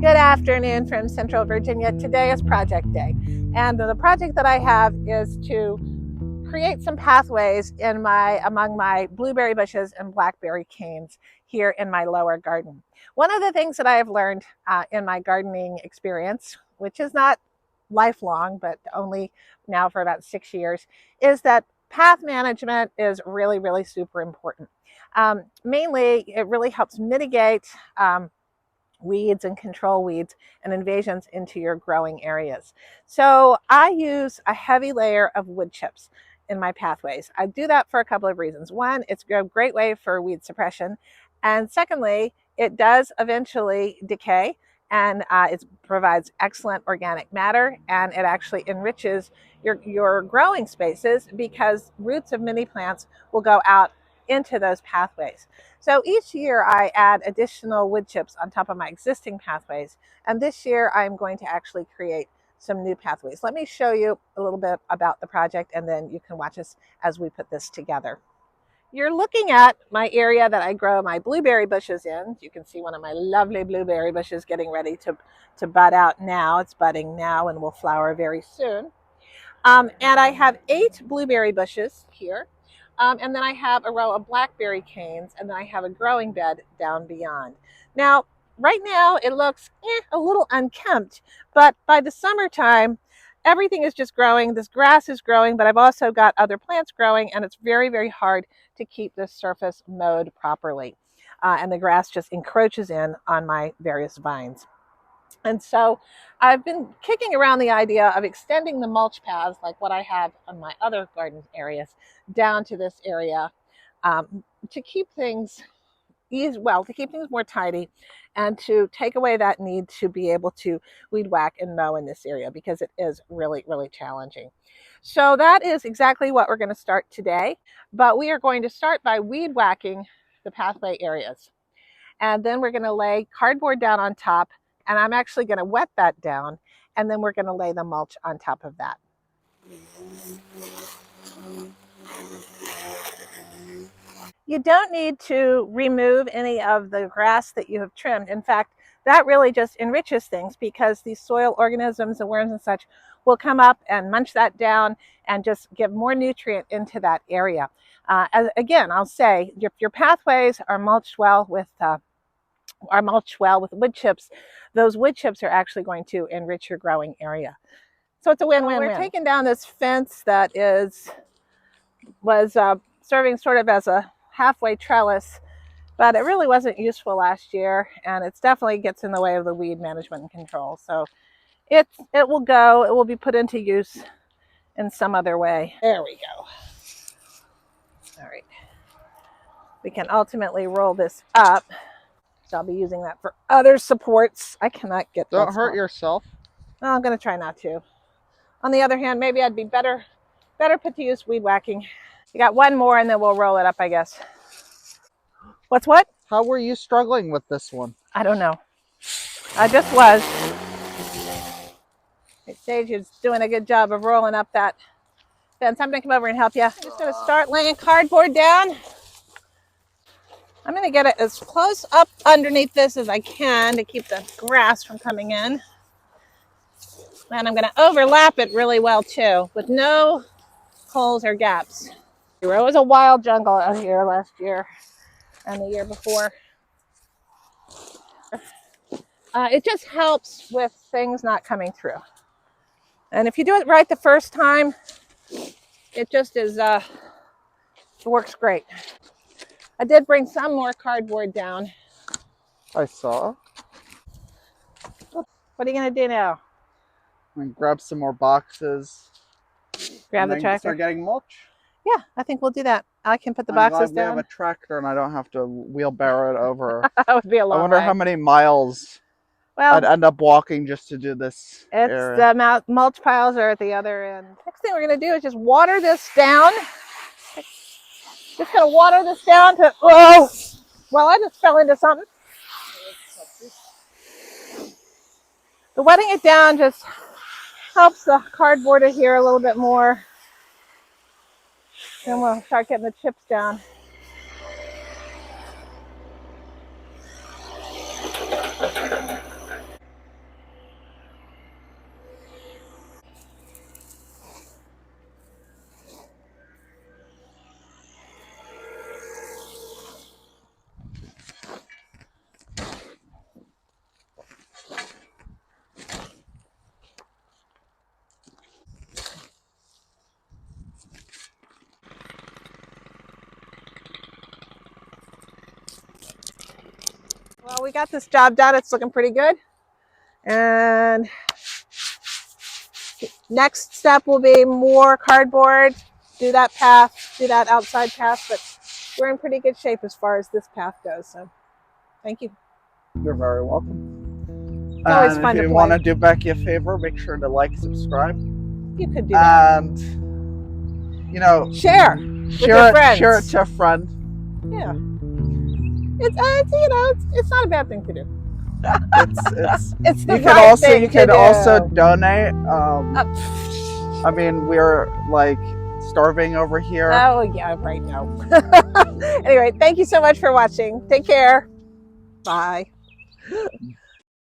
Good afternoon from Central Virginia. Today is project day, and the project that I have is to create some pathways among my blueberry bushes and blackberry canes here in my lower garden. One of the things that I have learned in my gardening experience, which is not lifelong, but only now for about 6 years, is that path management is really, really super important. Mainly, it really helps mitigate weeds and control weeds and invasions into your growing areas. So I use a heavy layer of wood chips in my pathways. I do that for a couple of reasons. One, it's a great way for weed suppression. And secondly, it does eventually decay, and it provides excellent organic matter, and it actually enriches your growing spaces because roots of many plants will go out into those pathways. So each year I add additional wood chips on top of my existing pathways. And this year I'm going to actually create some new pathways. Let me show you a little bit about the project, and then you can watch us as we put this together. You're looking at my area that I grow my blueberry bushes in. You can see one of my lovely blueberry bushes getting ready to bud out now. It's budding now and will flower very soon. And I have 8 blueberry bushes here. And then I have a row of blackberry canes, and then I have a growing bed down beyond. Now, right now it looks a little unkempt, but by the summertime, everything is just growing. This grass is growing, but I've also got other plants growing, and it's very, very hard to keep this surface mowed properly. And the grass just encroaches in on my various vines. And so I've been kicking around the idea of extending the mulch paths, like what I have on my other garden areas, down to this area to keep things to keep things more tidy, and to take away that need to be able to weed whack and mow in this area, because it is really, really challenging. So that is exactly what we're going to start today. But we are going to start by weed whacking the pathway areas. And then we're going to lay cardboard down on top, and I'm actually going to wet that down, and then we're going to lay the mulch on top of that. You don't need to remove any of the grass that you have trimmed. In fact, that really just enriches things, because these soil organisms and worms and such will come up and munch that down and just give more nutrient into that area. Again, I'll say, if your pathways are mulched well with wood chips, those wood chips are actually going to enrich your growing area. So it's a win-win-win. We're taking down this fence that was serving sort of as a halfway trellis, but it really wasn't useful last year, and it definitely gets in the way of the weed management and control. So it will go. It will be put into use in some other way. There we go. All right. We can ultimately roll this up. So I'll be using that for other supports. I cannot get that. Don't hurt yourself. No, I'm going to try not to. On the other hand, maybe I'd be better put to use weed whacking. You got one more, and then we'll roll it up, I guess. What's what? How were you struggling with this one? I don't know. I just was. Sage is doing a good job of rolling up that fence. I'm going to come over and help you. I'm just going to start laying cardboard down. I'm going to get it as close up underneath this as I can to keep the grass from coming in. And I'm going to overlap it really well too, with no holes or gaps. It was a wild jungle out here last year and the year before. It just helps with things not coming through. And if you do it right the first time, it just is, it works great. I did bring some more cardboard down. I saw. What are you going to do now? I'm going to grab some more boxes. Grab the tractor? Start getting mulch? Yeah, I think we'll do that. I can put the boxes down. We have a tractor and I don't have to wheelbarrow it over. That would be a long I wonder way. how many miles I'd end up walking just to do this area. The mulch piles are at the other end. Next thing we're going to do is just water this down. Just going to water this down to, whoa! Well, I just fell into something. The wetting it down just helps the cardboard adhere a little bit more. Then we'll start getting the chips down. we got this job done. It's looking pretty good. And next step will be more cardboard, do that path, do that outside path, but we're in pretty good shape as far as this path goes. So thank you. You're very welcome. It's always fun to play. If you want to do Becky a favor, make sure to like, subscribe. You could do that. And, you know, share with your friends. Share it to a friend. Yeah. It's not a bad thing to do. It's the right thing you can also donate. I mean, we're like starving over here. Oh yeah, right now. Anyway, thank you so much for watching. Take care. Bye.